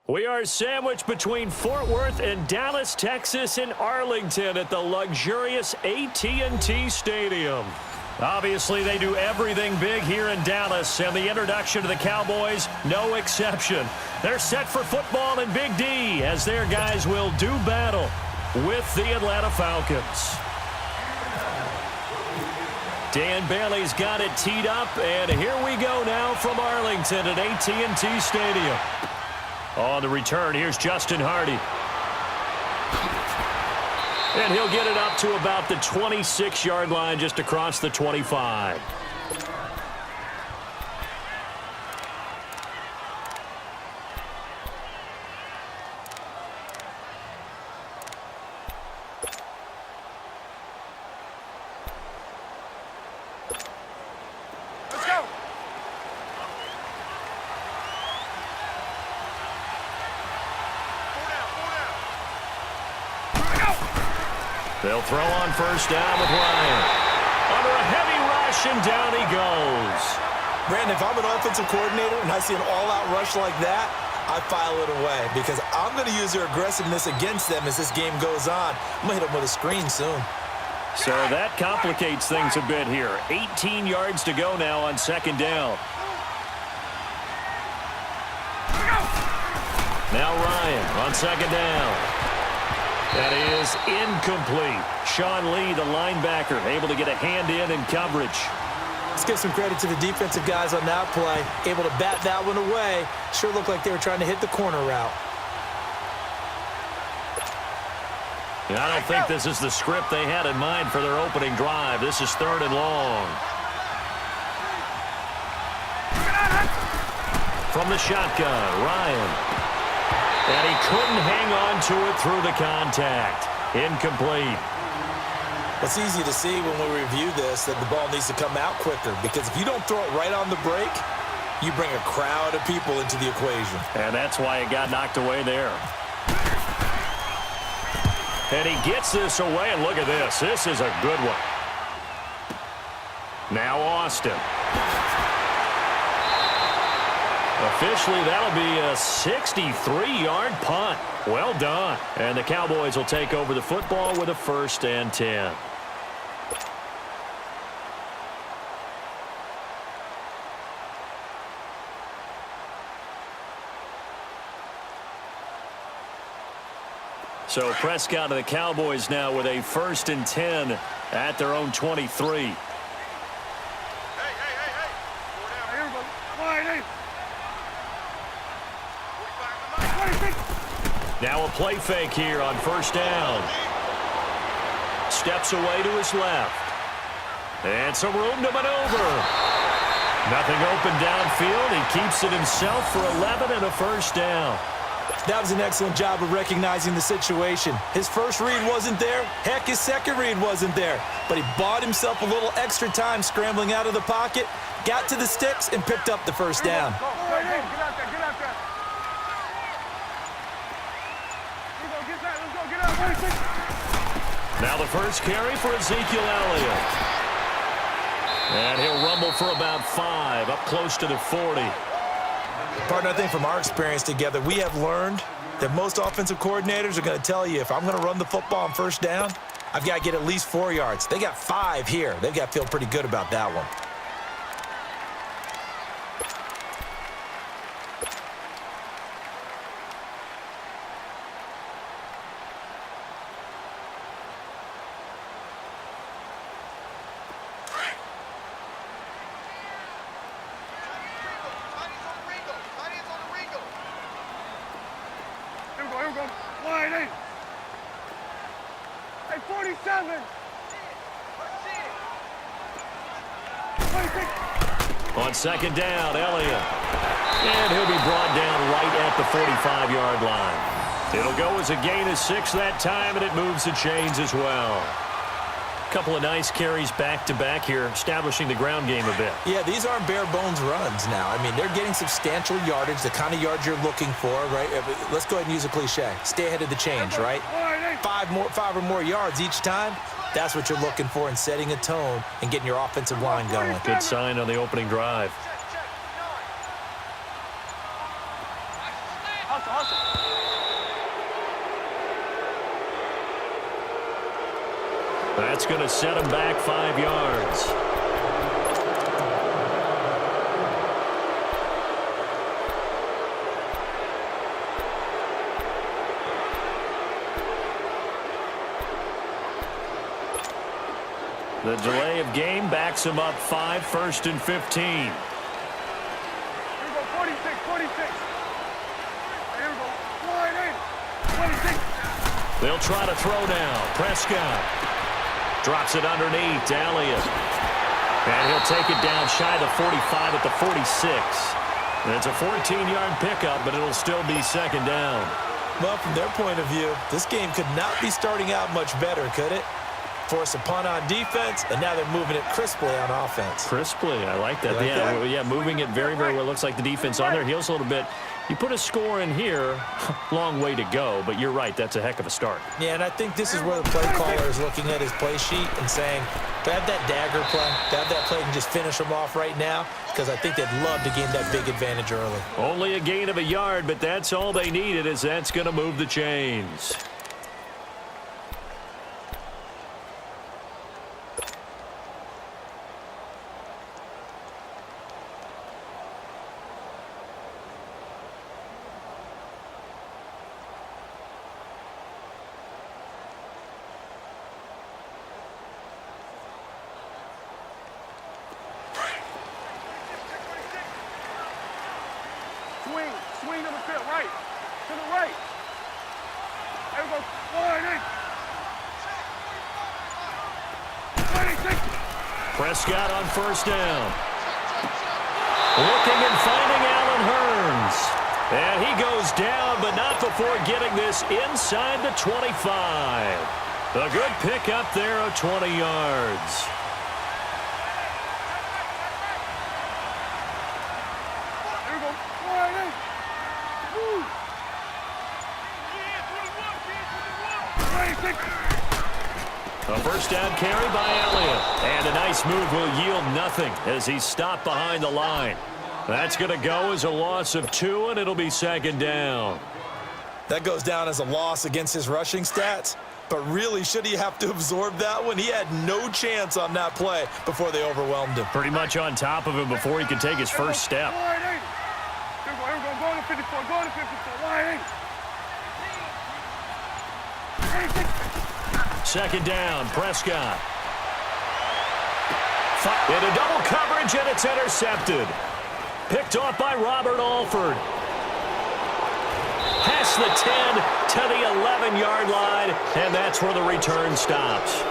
We are sandwiched between Fort Worth and Dallas, Texas, and Arlington at the luxurious AT&T Stadium. Obviously, they do everything big here in Dallas, and the introduction to the Cowboys, no exception. They're set for football in Big D as their guys will do battle with the Atlanta Falcons. Dan Bailey's got it teed up, and here we go now from Arlington at AT&T Stadium. On the return, here's Justin Hardy. And he'll get it up to about the 26-yard line, just across the 25. They'll throw on first down with Ryan. Under a heavy rush, and down he goes. Brandon, if I'm an offensive coordinator and I see an all-out rush like that, I file it away because I'm going to use their aggressiveness against them as this game goes on. I'm going to hit them with a screen soon. So that complicates things a bit here. 18 yards to go now on second down. Now Ryan on second down. That is incomplete. Sean Lee, the linebacker, able to get a hand in coverage. Let's give some credit to the defensive guys on that play. Able to bat that one away. Sure looked like they were trying to hit the corner route. And I don't think this is the script they had in mind for their opening drive. This is third and long. From the shotgun, Ryan. And he couldn't hang on to it through the contact. Incomplete. It's easy to see when we review this that the ball needs to come out quicker because if you don't throw it right on the break, you bring a crowd of people into the equation. And that's why it got knocked away there. And he gets this away, and look at this. This is a good one. Now Austin. Officially, that'll be a 63-yard punt. Well done. And the Cowboys will take over the football with a 1st and 10. So Prescott and the Cowboys now with a 1st and 10 at their own 23. Now a play fake here on first down. Steps away to his left. And some room to maneuver. Nothing open downfield. He keeps it himself for 11 and a 1st down. That was an excellent job of recognizing the situation. His first read wasn't there. Heck, his second read wasn't there. But he bought himself a little extra time scrambling out of the pocket, got to the sticks, and picked up the 1st down. Now the first carry for Ezekiel Elliott. And he'll rumble for about 5, up close to the 40. Partner, I think from our experience together, we have learned that most offensive coordinators are going to tell you if I'm going to run the football on first down, I've got to get at least 4 yards. They got 5 here. They've got to feel pretty good about that one. On second down, Elliott. And he'll be brought down right at the 45-yard line. It'll go as a gain of 6 that time, and it moves the chains as well. Couple of nice carries back-to-back here, establishing the ground game a bit. Yeah, these aren't bare-bones runs now. I mean, they're getting substantial yardage, the kind of yards you're looking for, right? Let's go ahead and use a cliche. Stay ahead of the change, right? 5 or more yards each time. That's what you're looking for in setting a tone and getting your offensive line going. Good sign on the opening drive. That's going to set him back 5 yards. The delay of game backs him up 5, 1st and 15. Here we go, 46, 46. Here we go, flying in, 26. They'll try to throw now. Prescott drops it underneath to Elliott. And he'll take it down shy of the 45 at the 46. And it's a 14-yard pickup, but it'll still be 2nd down. Well, from their point of view, this game could not be starting out much better, could it? Force a punt on defense, and now they're moving it crisply on offense. Crisply, I like that. Like that? Yeah, moving it very, very well. Looks like the defense on their heels a little bit. You put a score in here, long way to go, but you're right, that's a heck of a start. Yeah, and I think this is where the play caller is looking at his play sheet and saying, to have that dagger play, to have that play and just finish them off right now, because I think they'd love to gain that big advantage early. Only a gain of a yard, but that's all they needed, as that's going to move the chains. Swing to the field, right. To the right. There we go, flying in. 26. Prescott on 1st down. Looking and finding Allen Hurns. And he goes down, but not before getting this inside the 25. A good pickup there of 20 yards. There we go, flying in. Woo. 26. A 1st down carry by Elliott. And a nice move will yield nothing as he's stopped behind the line. That's going to go as a loss of 2, and it'll be 2nd down. That goes down as a loss against his rushing stats, but really, should he have to absorb that one? He had no chance on that play before they overwhelmed him. Pretty much on top of him before he could take his first step. Flying in. Here we go, go to 54, go to 54, flying in. 26. 2nd down, Prescott. Into double coverage, and it's intercepted. Picked off by Robert Alford. Past the 10 to the 11-yard line, and that's where the return stops.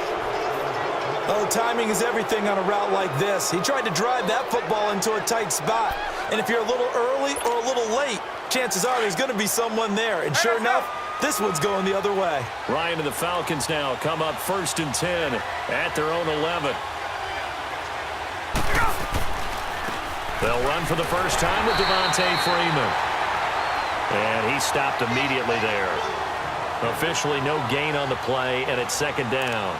Oh, timing is everything on a route like this. He tried to drive that football into a tight spot. And if you're a little early or a little late, chances are there's going to be someone there. And sure enough, this one's going the other way. Ryan and the Falcons now come up 1st and 10 at their own 11. They'll run for the first time with Devontae Freeman. And he stopped immediately there. Officially no gain on the play, and it's 2nd down.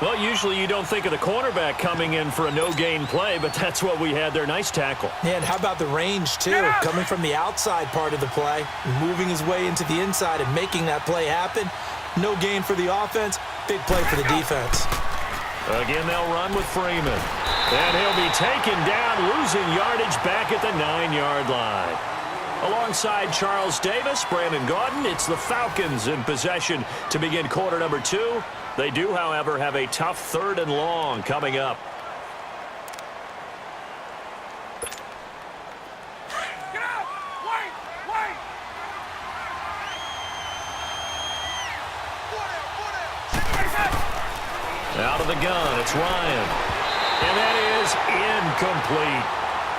Well, usually you don't think of the cornerback coming in for a no-gain play, but that's what we had there. Nice tackle. Yeah, and how about the range, too? Coming from the outside part of the play, moving his way into the inside and making that play happen. No gain for the offense, big play for the defense. Again, they'll run with Freeman. And he'll be taken down, losing yardage back at the 9-yard line. Alongside Charles Davis, Brandon Gaudin, it's the Falcons in possession to begin quarter number 2. They do, however, have a tough 3rd and long coming up. Get out! Wait! Wait! Out of the gun, it's Ryan. And that is incomplete.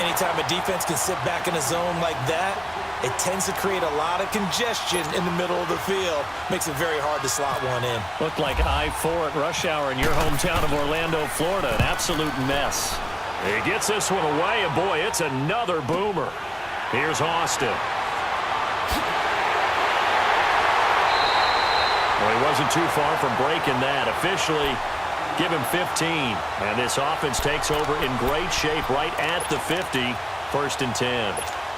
Anytime a defense can sit back in a zone like that, it tends to create a lot of congestion in the middle of the field. Makes it very hard to slot one in. Looked like I-4 at rush hour in your hometown of Orlando, Florida. An absolute mess. He gets this one away, and boy, it's another boomer. Here's Austin. Well, he wasn't too far from breaking that. Officially, give him 15. And this offense takes over in great shape right at the 50. 1st and 10.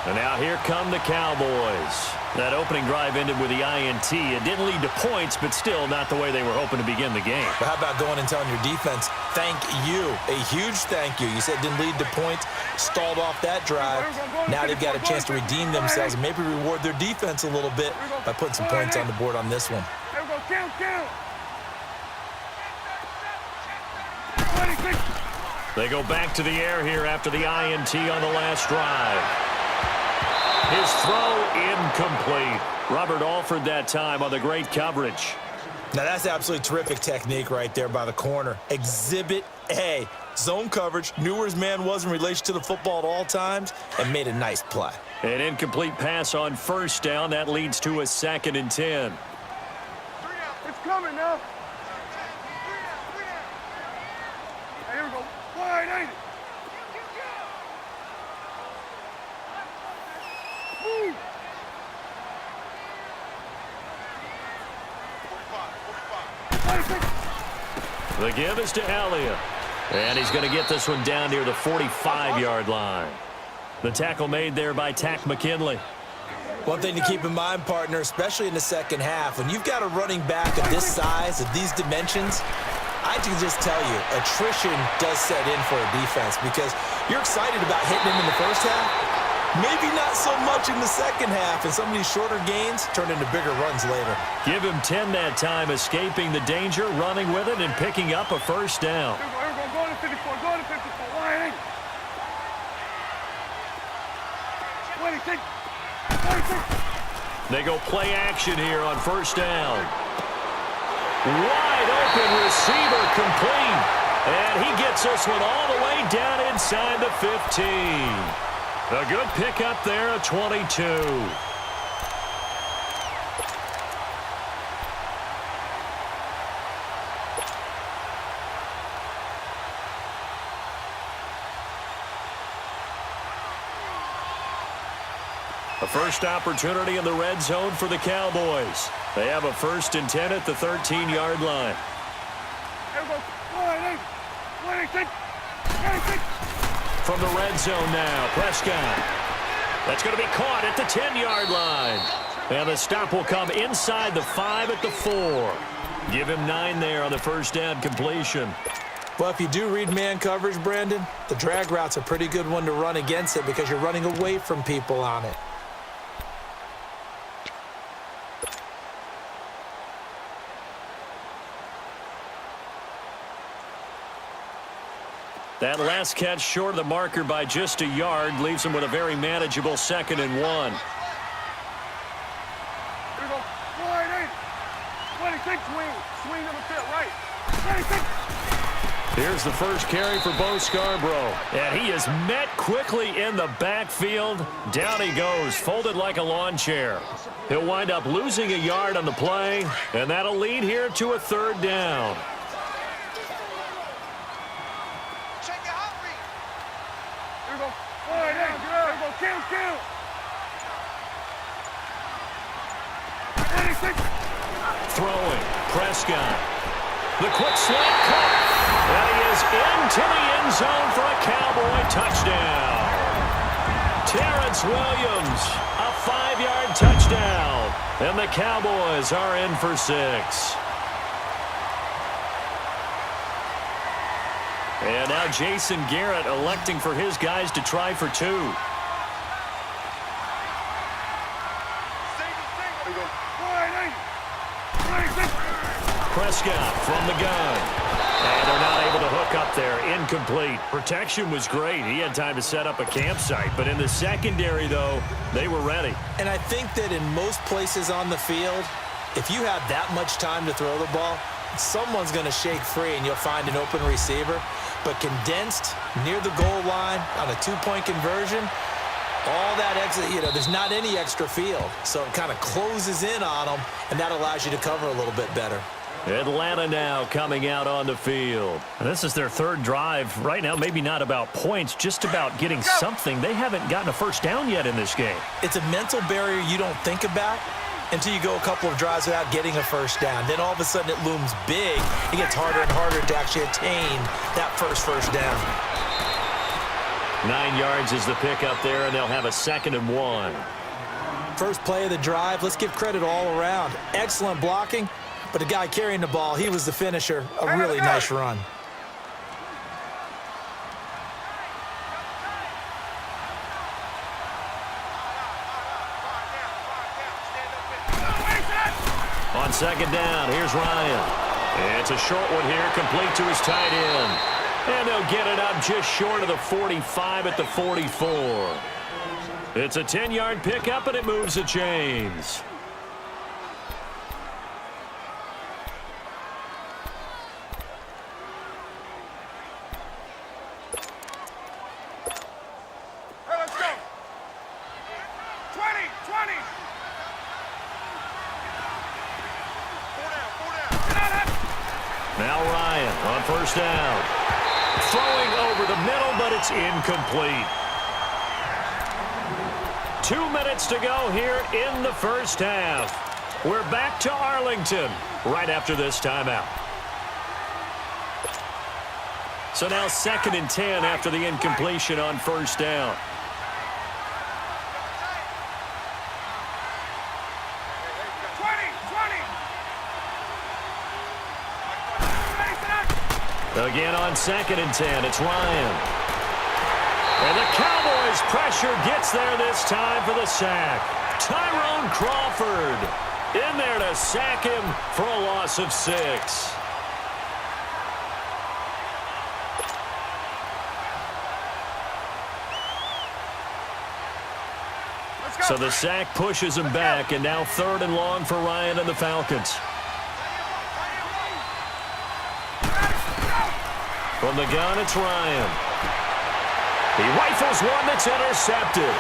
And now here come the Cowboys. That opening drive ended with the INT. It didn't lead to points, but still not the way they were hoping to begin the game. But how about going and telling your defense, thank you, a huge thank you. You said it didn't lead to points, stalled off that drive. Now they've got a chance to redeem themselves and maybe reward their defense a little bit by putting some points on the board on this one. There we go, count. 26. They go back to the air here after the INT on the last drive. His throw incomplete. Robert Alford that time on the great coverage. Now that's absolutely terrific technique right there by the corner. Exhibit A. Zone coverage, knew where his man was in relation to the football at all times, and made a nice play. An incomplete pass on first down. That leads to a 2nd and 10. It's coming now. Hey, here we go. Wide, ain't it? Move. 46. The give is to Elliott. And he's going to get this one down near the 45-yard line. The tackle made there by Tack McKinley. One thing to keep in mind, partner, especially in the second half, when you've got a running back of this size, of these dimensions, I can just tell you, attrition does set in for a defense because you're excited about hitting him in the first half. Maybe not so much in the second half, and some of these shorter gains turn into bigger runs later. Give him 10 that time, escaping the danger, running with it, and picking up a first down. Here we go, go to 54, go to 54, wide, ain't it? 26, 26. They go play action here on first down. Wide open receiver complete. And he gets this one all the way down inside the 15. A good pickup there at 22. A first opportunity in the red zone for the Cowboys. They have a 1st and 10 at the 13-yard line. Here we go, wide, ain't it? 26, 26. From the red zone now, Prescott. That's going to be caught at the 10-yard line. And the stop will come inside the 5 at the 4. Give him 9 there on the first down completion. Well, if you do read man coverage, Brandon, the drag route's a pretty good one to run against it because you're running away from people on it. That last catch short of the marker by just a yard leaves him with a very manageable 2nd and 1. Here we go, wide, ain't it? 26, swing to the pit, right. 26. Here's the first carry for Bo Scarborough. And he is met quickly in the backfield. Down he goes, folded like a lawn chair. He'll wind up losing a yard on the play, and that'll lead here to a 3rd down. Count. 26. Throwing, Prescott. The quick slant cut. And he is into the end zone for a Cowboy touchdown. Terrence Williams, a 5-yard touchdown. And the Cowboys are in for 6. And now Jason Garrett electing for his guys to try for 2. Prescott from the gun. And they're not able to hook up there. Incomplete. Protection was great. He had time to set up a campsite. But in the secondary, though, they were ready. And I think that in most places on the field, if you have that much time to throw the ball, someone's going to shake free and you'll find an open receiver. But condensed near the goal line on a 2-point conversion, all that exit, there's not any extra field. So it kind of closes in on them, and that allows you to cover a little bit better. Atlanta now coming out on the field. And this is their 3rd drive. Right now, maybe not about points, just about getting something. They haven't gotten a first down yet in this game. It's a mental barrier you don't think about until you go a couple of drives without getting a first down. Then all of a sudden it looms big. It gets harder and harder to actually attain that first down. 9 yards is the pickup there, and they'll have a 2nd and 1. First play of the drive, let's give credit all around. Excellent blocking, but the guy carrying the ball, he was the finisher. A really nice run. On 2nd down, here's Ryan. It's a short one here, complete to his tight end. And they'll get it up just short of the 45 at the 44. It's a 10-yard pickup, and it moves the chains. Hey, let's go. 20, 20. Now Ryan on 1st down. Throwing over the middle, but it's incomplete. 2 minutes to go here in the 1st half. We're back to Arlington right after this timeout. So now 2nd and 10 after the incompletion on 1st down. Again on 2nd and 10, it's Ryan. And the Cowboys' pressure gets there this time for the sack. Tyrone Crawford in there to sack him for a loss of 6. So the sack pushes him back, and now 3rd and long for Ryan and the Falcons. From the gun, it's Ryan. He rifles one that's intercepted.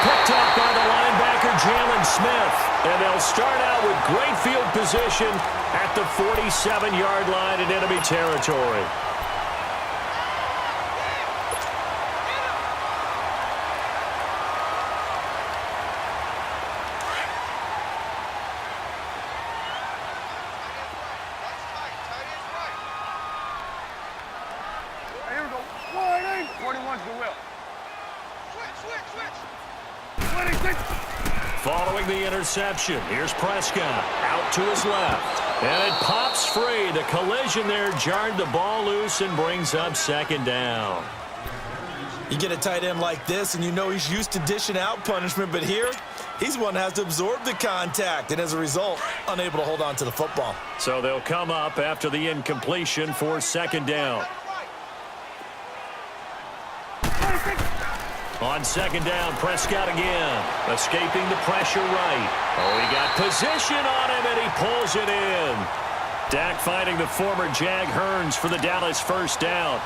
Picked up by the linebacker, Jalen Smith. And they'll start out with great field position at the 47-yard line in enemy territory. Following the interception, here's Prescott out to his left. And it pops free. The collision there jarred the ball loose and brings up 2nd down. You get a tight end like this, and you know he's used to dishing out punishment, but here, he's one that has to absorb the contact, and as a result, unable to hold on to the football. So they'll come up after the incompletion for 2nd down. On 2nd down, Prescott again, escaping the pressure right. Oh, he got position on him, and he pulls it in. Dak finding the former Jag Hearns for the Dallas 1st down.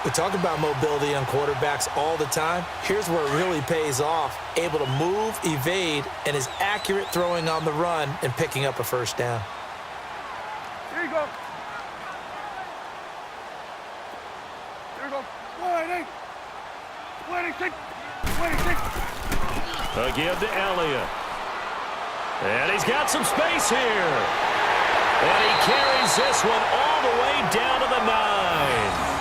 We talk about mobility on quarterbacks all the time. Here's where it really pays off. Able to move, evade, and is accurate throwing on the run and picking up a 1st down. Here you go. Here we go. 26. Again to Elliott. And he's got some space here. And he carries this one all the way down to the 9.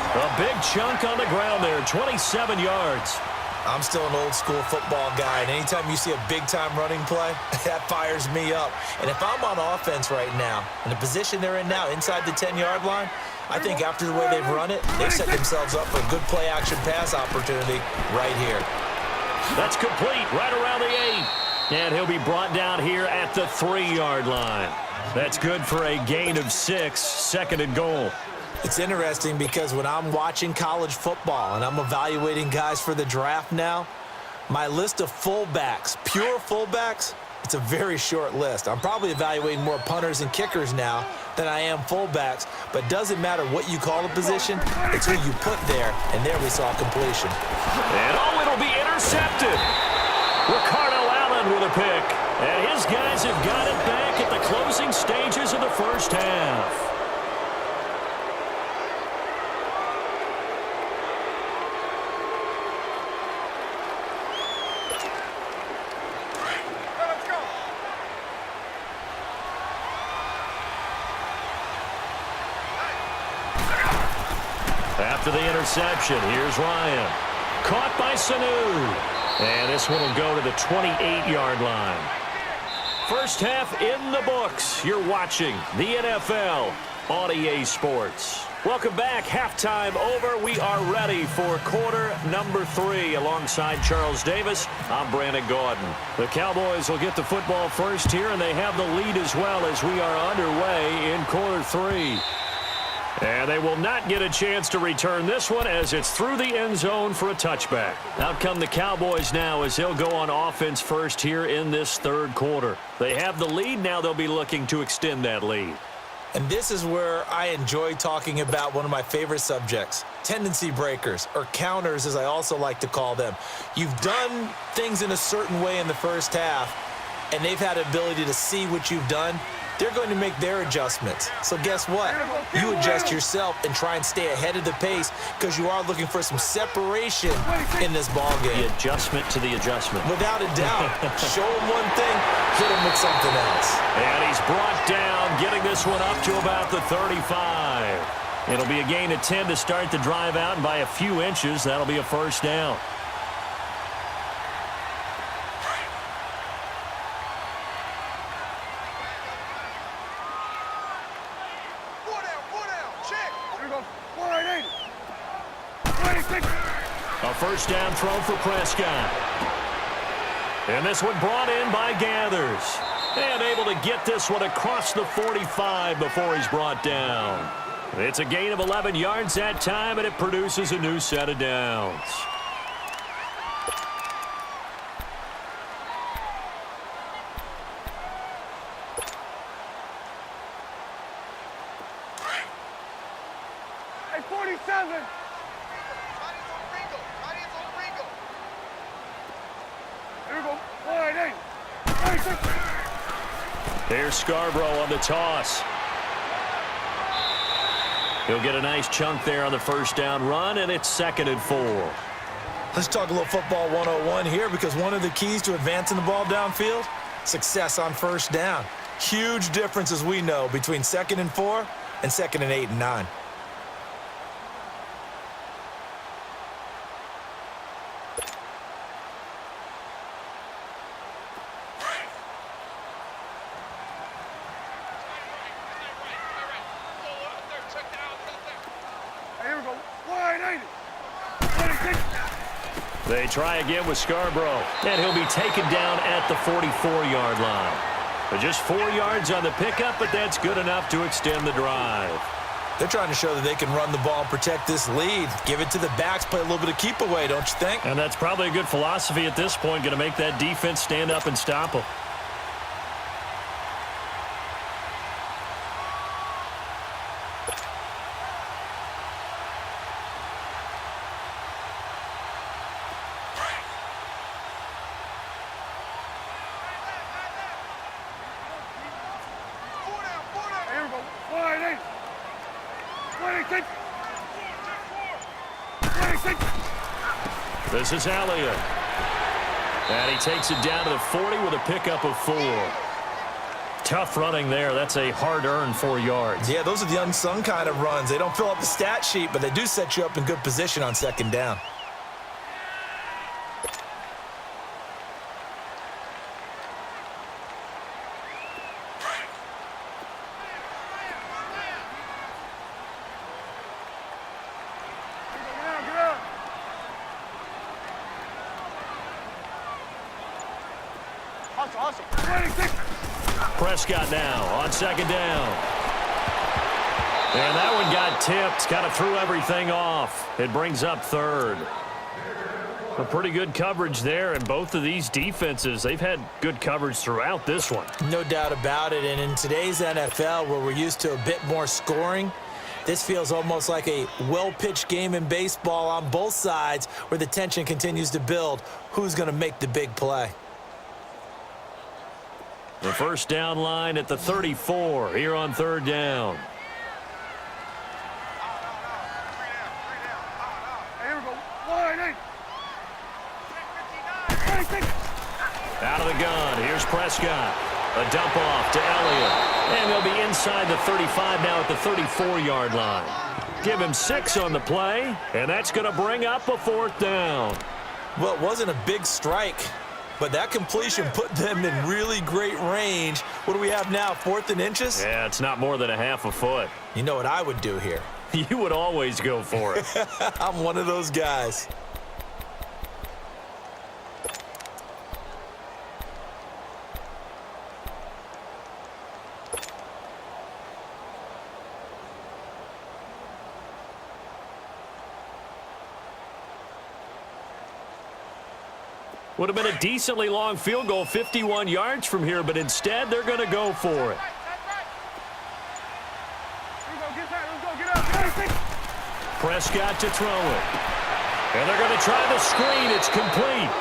A big chunk on the ground there, 27 yards. I'm still an old-school football guy, and anytime you see a big-time running play, that fires me up. And if I'm on offense right now, in the position they're in now, inside the 10-yard line, I think after the way they've run it, they've set themselves up for a good play-action pass opportunity right here. That's complete right around the 8. And he'll be brought down here at the 3-yard line. That's good for a gain of 6, 2nd and goal. It's interesting because when I'm watching college football and I'm evaluating guys for the draft now, my list of fullbacks, pure fullbacks, it's a very short list. I'm probably evaluating more punters and kickers now than I am fullbacks, but doesn't matter what you call a position, it's who you put there, and there we saw completion. And oh, it'll be intercepted. Ricardo Allen with a pick, and his guys have got it back at the closing stages of the 1st half. After the interception, here's Ryan. Caught by Sanu. And this one will go to the 28-yard line. First half in the books. You're watching the NFL on EA Sports. Welcome back. Halftime over. We are ready for quarter number 3. Alongside Charles Davis, I'm Brandon Gaudin. The Cowboys will get the football first here, and they have the lead as well as we are underway in quarter 3. And they will not get a chance to return this one as it's through the end zone for a touchback. Out come the Cowboys now as they'll go on offense first here in this third quarter. They have the lead. Now they'll be looking to extend that lead. And this is where I enjoy talking about one of my favorite subjects, tendency breakers, or counters as I also like to call them. You've done things in a certain way in the first half, and they've had the ability to see what you've done. They're going to make their adjustments. So guess what? You adjust yourself and try and stay ahead of the pace because you are looking for some separation in this ball game. The adjustment to the adjustment. Without a doubt. Show him one thing, hit him with something else. And he's brought down, getting this one up to about the 35. It'll be a gain of 10 to start the drive out, and by a few inches, that'll be a first down. A first down throw for Prescott. And this one brought in by Gathers. And able to get this one across the 45 before he's brought down. It's a gain of 11 yards that time, and it produces a new set of downs. Hey, 47. There's Scarborough on the toss. He'll get a nice chunk there on the first down run, and it's 2nd and 4. Let's talk a little football 101 here because one of the keys to advancing the ball downfield, success on first down. Huge difference, as we know, between 2nd and 4 and 2nd and 8 and 9. They try again with Scarborough, and he'll be taken down at the 44-yard line. But just 4 yards on the pickup, but that's good enough to extend the drive. They're trying to show that they can run the ball and protect this lead. Give it to the backs, play a little bit of keep away, don't you think? And that's probably a good philosophy at this point, going to make that defense stand up and stop them. This is Elliott. And he takes it down to the 40 with a pickup of 4. Tough running there. That's a hard-earned 4 yards. Yeah, those are the unsung kind of runs. They don't fill up the stat sheet, but they do set you up in good position on 2nd down. Awesome. Prescott now on 2nd down. And that one got tipped. Kind of threw everything off. It brings up 3rd. A pretty good coverage there, and both of these defenses, they've had good coverage throughout this one. No doubt about it, and in today's NFL, where we're used to a bit more scoring, this feels almost like a well-pitched game in baseball on both sides where the tension continues to build. Who's going to make the big play? The first down line at the 34 here on 3rd down. Out of the gun, here's Prescott. A dump off to Elliott. And they'll be inside the 35 now at the 34-yard line. Give him 6 on the play, and that's going to bring up a 4th down. Well, it wasn't a big strike, but that completion put them in really great range. What do we have now, 4th and inches? Yeah, it's not more than a half a foot. You know what I would do here? You would always go for it. I'm one of those guys. Would have been a decently long field goal, 51 yards from here, but instead they're going to go for it. Prescott to throw it. And they're going to try the screen. It's complete.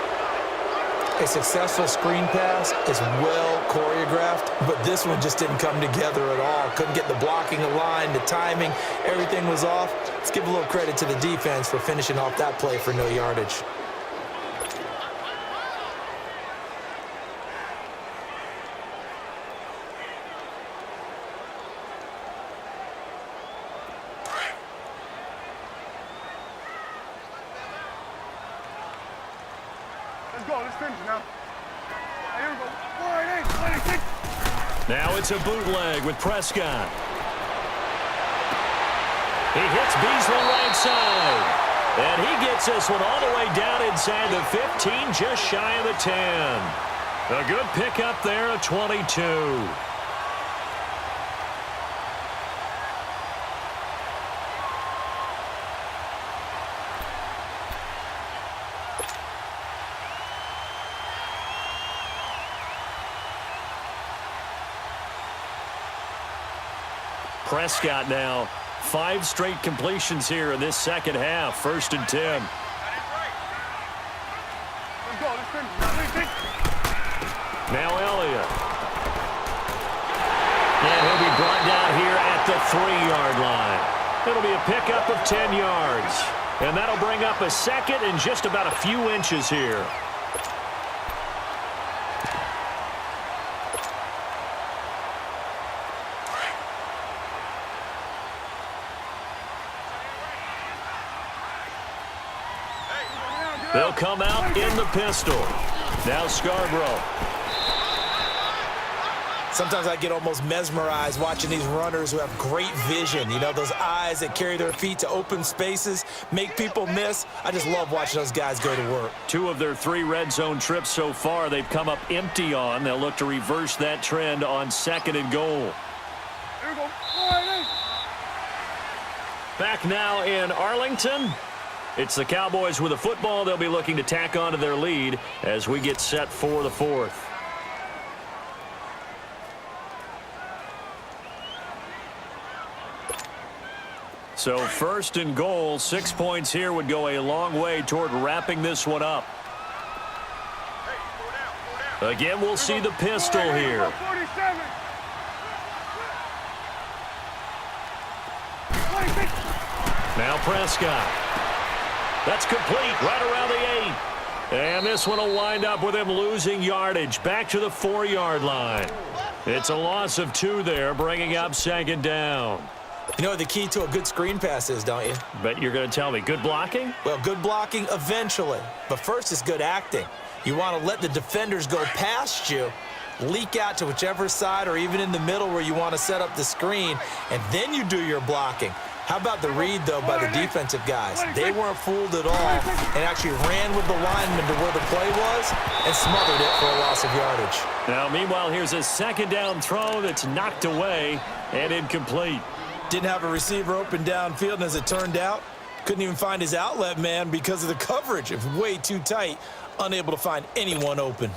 A successful screen pass is well choreographed, but this one just didn't come together at all. Couldn't get the blocking aligned, the timing, everything was off. Let's give a little credit to the defense for finishing off that play for no yardage. Let's go. Let's finish now. Here we go. 4-8, 26. Now it's a bootleg with Prescott. He hits Beasley right side. And he gets this one all the way down inside the 15, just shy of the 10. A good pickup there, a 22. Prescott now, 5 straight completions here in this second half. 1st and 10. Let's go. Let's finish. Now Elliott. And he'll be brought down here at the 3-yard line. It'll be a pickup of 10 yards. And that'll bring up a 2nd and just about a few inches here. They'll come out in the pistol. Now Scarborough. Sometimes I get almost mesmerized watching these runners who have great vision. You know, those eyes that carry their feet to open spaces, make people miss. I just love watching those guys go to work. 2 of their 3 red zone trips so far they've come up empty on. They'll look to reverse that trend on 2nd and goal. Here we go. 4-8. Back now in Arlington. It's the Cowboys with the football. They'll be looking to tack on to their lead as we get set for the 4th. So 1st and goal, 6 points here would go a long way toward wrapping this one up. Again, we'll see the pistol here. 47. 26. Now Prescott. That's complete right around the 8. And this one will wind up with him losing yardage back to the 4-yard line. It's a loss of 2 there, bringing up 2nd down. You know what the key to a good screen pass is, don't you? Bet you're going to tell me. Good blocking? Well, good blocking eventually. But first is good acting. You want to let the defenders go past you, leak out to whichever side or even in the middle where you want to set up the screen, and then you do your blocking. How about the read, though, by the defensive guys? They weren't fooled at all and actually ran with the lineman to where the play was and smothered it for a loss of yardage. Now, meanwhile, here's a 2nd down throw that's knocked away and incomplete. Didn't have a receiver open downfield, and as it turned out, couldn't even find his outlet man because of the coverage. It was way too tight, unable to find anyone open.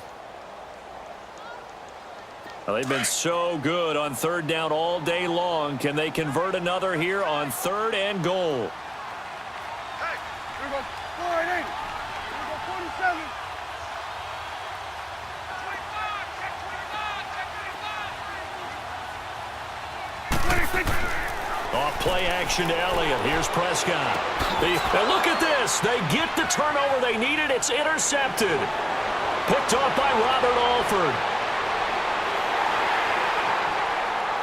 Well, they've been so good on 3rd down all day long. Can they convert another here on 3rd and goal? Hey, here we go. 4-8. Here we go. 47. 25. 26. Off play action to Elliott. Here's Prescott. And look at this. They get the turnover they needed. It's intercepted. Picked off by Robert Alford.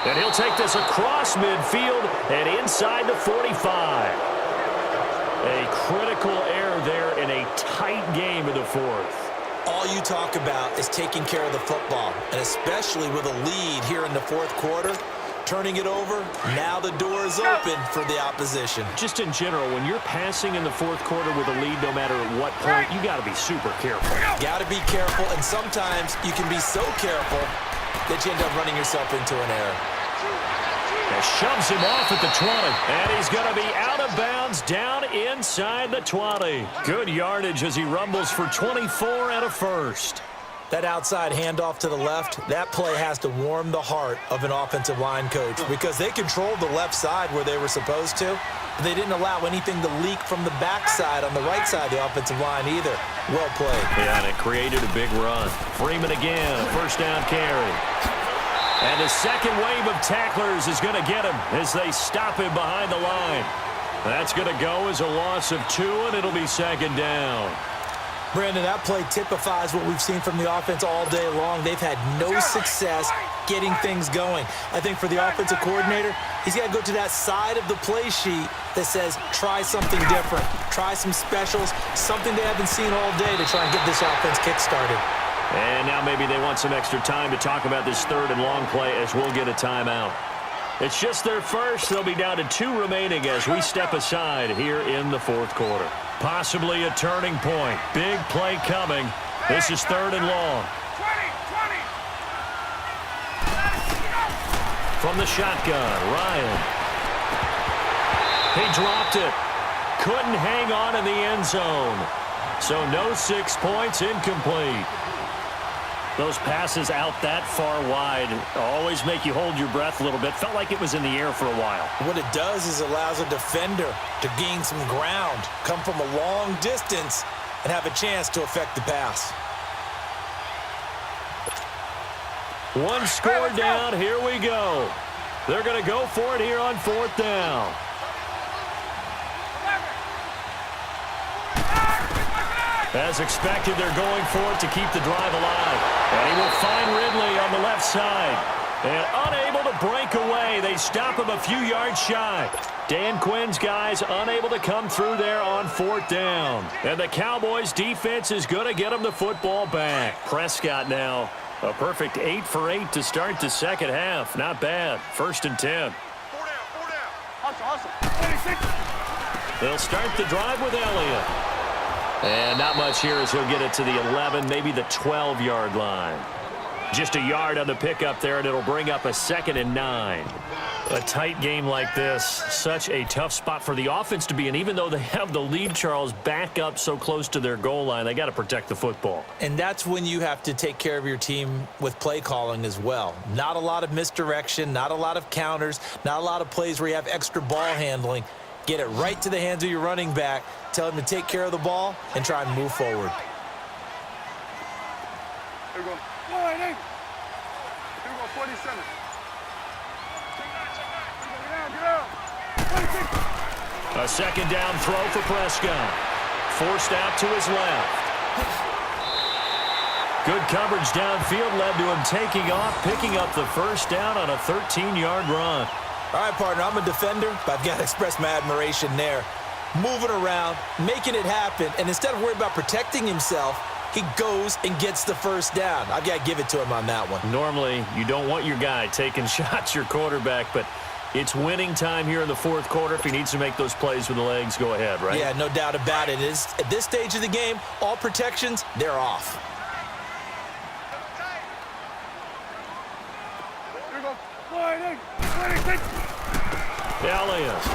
And he'll take this across midfield and inside the 45. A critical error there in a tight game in the fourth. All you talk about is taking care of the football, and especially with a lead here in the fourth quarter, turning it over, now the door is open for the opposition. Just in general, when you're passing in the fourth quarter with a lead, no matter at what point, you got to be super careful. Got to be careful, and sometimes you can be so careful that you end up running yourself into an error. That shoves him off at the 20, and he's going to be out of bounds down inside the 20. Good yardage as he rumbles for 24 and a first. That outside handoff to the left, that play has to warm the heart of an offensive line coach because they controlled the left side where they were supposed to. They didn't allow anything to leak from the backside on the right side of the offensive line either. Well played. Yeah, and it created a big run. Freeman again, a first down carry. And the second wave of tacklers is going to get him as they stop him behind the line. That's going to go as a loss of 2, and it'll be second down. Brandon, that play typifies what we've seen from the offense all day long. They've had no success getting things going. I think for the offensive coordinator, he's got to go to that side of the play sheet that says try something different, try some specials, something they haven't seen all day to try and get this offense kick-started. And now maybe they want some extra time to talk about this third and long play as we'll get a timeout. It's just their first. They'll be down to 2 remaining as we step aside here in the fourth quarter. Possibly a turning point. Big play coming. This is third and long. 20. From the shotgun, Ryan. He dropped it. Couldn't hang on in the end zone. So no 6 points, incomplete. Those passes out that far wide always make you hold your breath a little bit. Felt like it was in the air for a while. What it does is allows a defender to gain some ground, come from a long distance, and have a chance to affect the pass. One score down. Here we go. They're going to go for it here on fourth down. As expected, they're going for it to keep the drive alive. And he will find Ridley on the left side. And unable to break away. They stop him a few yards shy. Dan Quinn's guys unable to come through there on fourth down. And the Cowboys defense is going to get them the football back. Prescott now a perfect 8 for 8 to start the second half. Not bad. First and 10. 4 down. Hustle. 26. They'll start the drive with Elliott. And not much here as he'll get it to the 11, maybe the 12-yard line. Just a yard on the pickup there, and it'll bring up a 2nd and 9. A tight game like this, such a tough spot for the offense to be in. Even though they have the lead, Charles, back up so close to their goal line, they got to protect the football. And that's when you have to take care of your team with play calling as well. Not a lot of misdirection, not a lot of counters, not a lot of plays where you have extra ball handling. Get it right to the hands of your running back, tell him to take care of the ball, and try and move forward. Here we go. Line 8. Here we go, 47. Get out. 26. A second down throw for Prescott. Forced out to his left. Good coverage downfield led to him taking off, picking up the first down on a 13-yard run. All right, partner, I'm a defender, but I've got to express my admiration there. Moving around, making it happen, and instead of worrying about protecting himself, he goes and gets the first down. I've got to give it to him on that one. Normally, you don't want your guy taking shots, your quarterback, but it's winning time here in the fourth quarter. If he needs to make those plays with the legs, go ahead, right? Yeah, no doubt about it. At this stage of the game, all protections, they're off. Here we go. Line 8. 26. Elliott.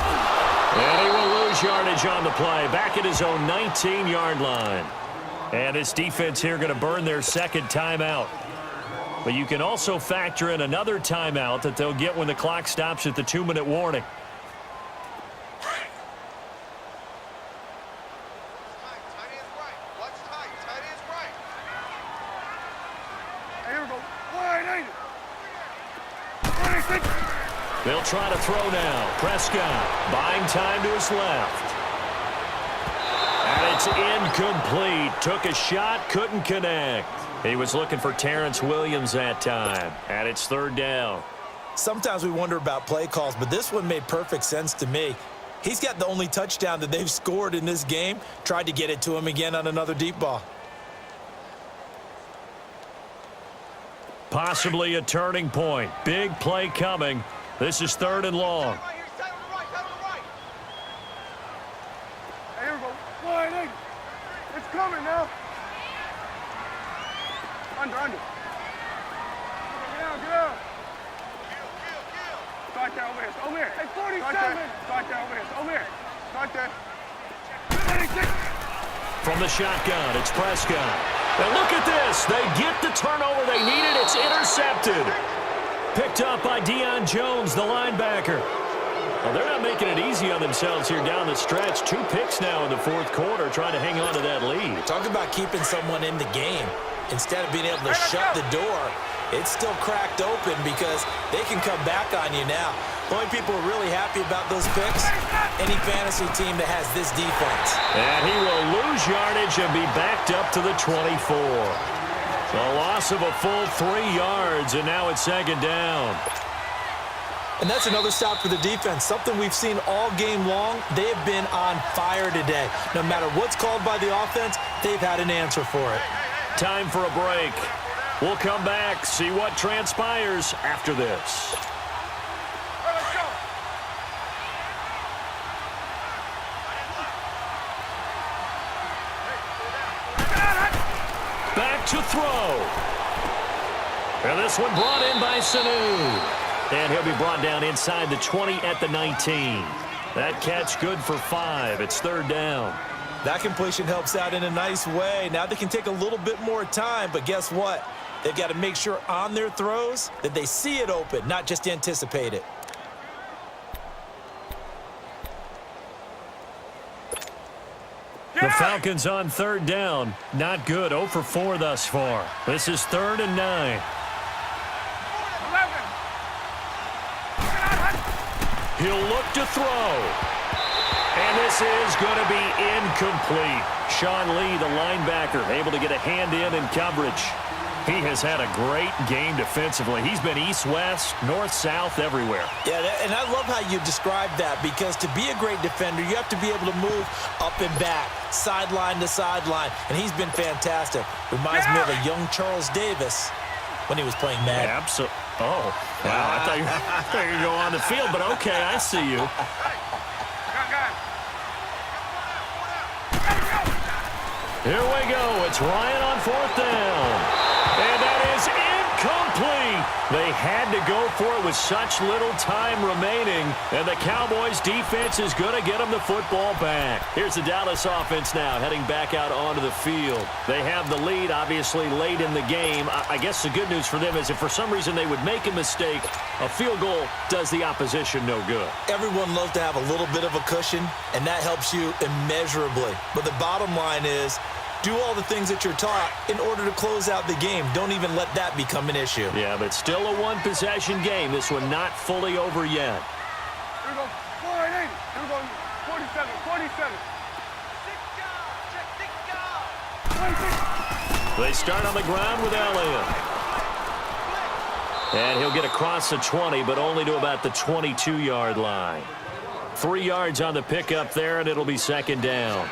And he will lose yardage on the play. Back at his own 19-yard line. And his defense here going to burn their second timeout. But you can also factor in another timeout that they'll get when the clock stops at the 2-minute warning. Here we go. Line 8. 26. They'll try to throw now. Prescott buying time to his left. And it's incomplete. Took a shot, couldn't connect. He was looking for Terrence Williams that time. And it's third down. Sometimes we wonder about play calls, but this one made perfect sense to me. He's got the only touchdown that they've scored in this game. Tried to get it to him again on another deep ball. Possibly a turning point. Big play coming. This is 3rd and long. Hey, here we go. Wide in. It's coming now. Under. Get out. Start there, over here. Hey, 47. Start there, over here. Start there. 26. From the shotgun, it's Prescott. And look at this. They get the turnover they needed. It's intercepted. Picked up by Deion Jones, the linebacker. Well, they're not making it easy on themselves here down the stretch. 2 picks now in the 4th quarter, trying to hang on to that lead. Talk about keeping someone in the game. Instead of being able to shut the door, it's still cracked open because they can come back on you now. The only people who are really happy about those picks, any fantasy team that has this defense. And he will lose yardage and be backed up to the 24. A loss of a full 3 yards, and now it's 2nd down. And that's another stop for the defense, something we've seen all game long. They have been on fire today. No matter what's called by the offense, they've had an answer for it. Time for a break. We'll come back, see what transpires after this. Let's go. Back to throw. And this one brought in by Sanu. And he'll be brought down inside the 20 at the 19. That catch good for 5. It's 3rd down. That completion helps out in a nice way. Now they can take a little bit more time, but guess what? They've got to make sure on their throws that they see it open, not just anticipate it. The Falcons on 3rd down. Not good. 0 for 4 thus far. This is 3rd and 9. 11. He'll look to throw. And this is going to be incomplete. Sean Lee, the linebacker, able to get a hand in coverage. He has had a great game defensively. He's been east-west, north-south, everywhere. Yeah, and I love how you described that, because to be a great defender, you have to be able to move up and back, sideline to sideline, and he's been fantastic. Reminds me of a young Charles Davis when he was playing Madden. Absolutely. Oh, wow. I thought you were going to go on the field, but okay, I see you. Here we go. It's Ryan on 4th down. And that is incomplete. They had to go for it with such little time remaining. And the Cowboys defense is going to get them the football back. Here's the Dallas offense now heading back out onto the field. They have the lead, obviously, late in the game. I guess the good news for them is if for some reason they would make a mistake, a field goal does the opposition no good. Everyone loves to have a little bit of a cushion, and that helps you immeasurably. But the bottom line is, do all the things that you're taught in order to close out the game. Don't even let that become an issue. Yeah, but still a one-possession game. This one not fully over yet. Here we go. 480. Here we go. 47. 47. 26. They start on the ground with Elliott. And he'll get across the 20, but only to about the 22-yard line. 3 yards on the pickup there, and it'll be 2nd down.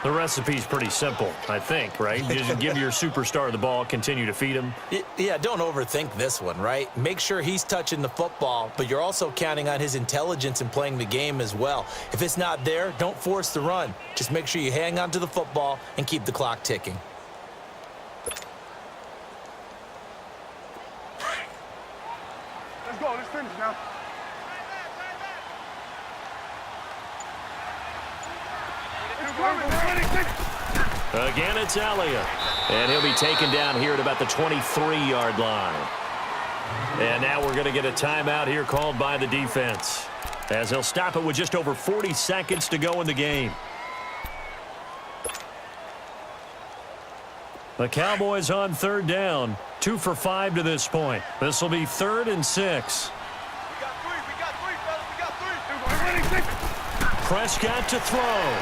The recipe's pretty simple, I think, right? You just give your superstar the ball, continue to feed him. Yeah, don't overthink this one, right? Make sure he's touching the football, but you're also counting on his intelligence in playing the game as well. If it's not there, don't force the run. Just make sure you hang on to the football and keep the clock ticking. Let's go. Let's finish now. Again, it's Elliott. And he'll be taken down here at about the 23-yard line. And now we're going to get a timeout here called by the defense, as he'll stop it with just over 40 seconds to go in the game. The Cowboys on 3rd down, 2 for 5 to this point. This will be 3rd and 6. We got three, fellas. Prescott to throw.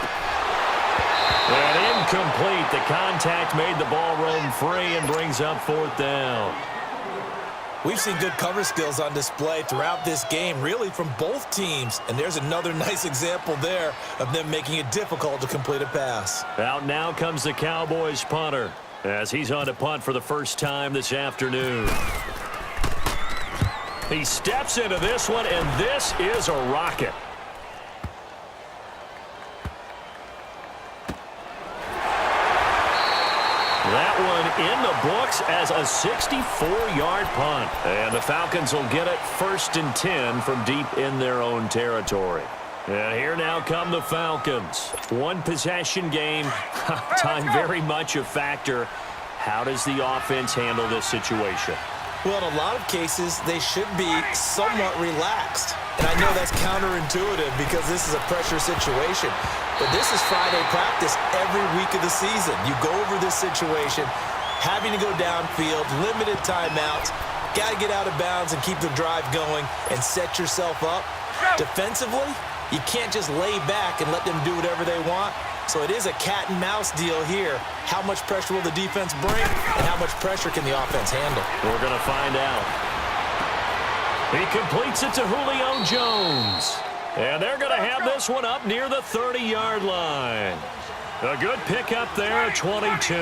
And incomplete. The contact made the ball roam free and brings up 4th down. We've seen good cover skills on display throughout this game, really from both teams. And there's another nice example there of them making it difficult to complete a pass. Out now comes the Cowboys punter as he's on to punt for the first time this afternoon. He steps into this one, and this is a rocket. That one in the books as a 64-yard punt. And the Falcons will get it 1st and 10 from deep in their own territory. And here now come the Falcons. One possession game. Time very much a factor. How does the offense handle this situation? Well, in a lot of cases, they should be somewhat relaxed. And I know that's counterintuitive because this is a pressure situation. But this is Friday practice every week of the season. You go over this situation, having to go downfield, limited timeouts, got to get out of bounds and keep the drive going and set yourself up. Defensively, you can't just lay back and let them do whatever they want. So it is a cat and mouse deal here. How much pressure will the defense bring, and how much pressure can the offense handle? We're going to find out. He completes it to Julio Jones. And they're going to have this one up near the 30-yard line. A good pickup there at 22.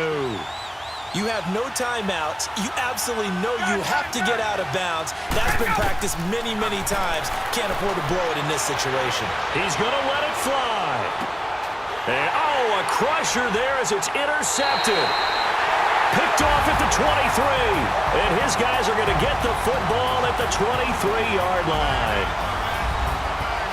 You have no timeouts. You absolutely know you have to get out of bounds. That's been practiced many, many times. Can't afford to blow it in this situation. He's going to let it fly. And, oh, a crusher there as it's intercepted. Picked off at the 23. And his guys are going to get the football at the 23-yard line.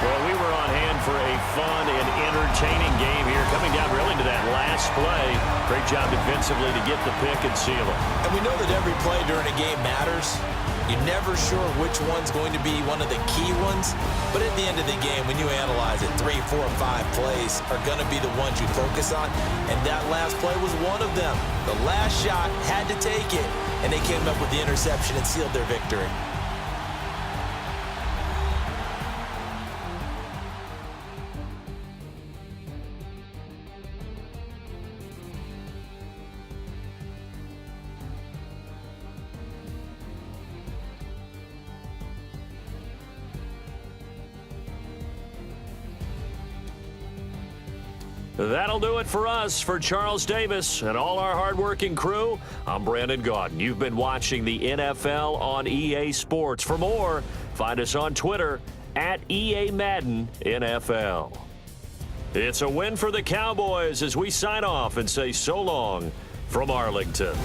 Well, we were on hand for a fun and entertaining game here, coming down really to that last play. Great job defensively to get the pick and seal it. And we know that every play during a game matters. You're never sure which one's going to be one of the key ones. But at the end of the game, when you analyze it, 3, 4, 5 plays are going to be the ones you focus on. And that last play was one of them. The last shot had to take it, and they came up with the interception and sealed their victory. That'll do it for us. For Charles Davis and all our hardworking crew, I'm Brandon Gaudin. You've been watching the NFL on EA Sports. For more, find us on Twitter at EA Madden NFL. It's a win for the Cowboys as we sign off and say so long from Arlington.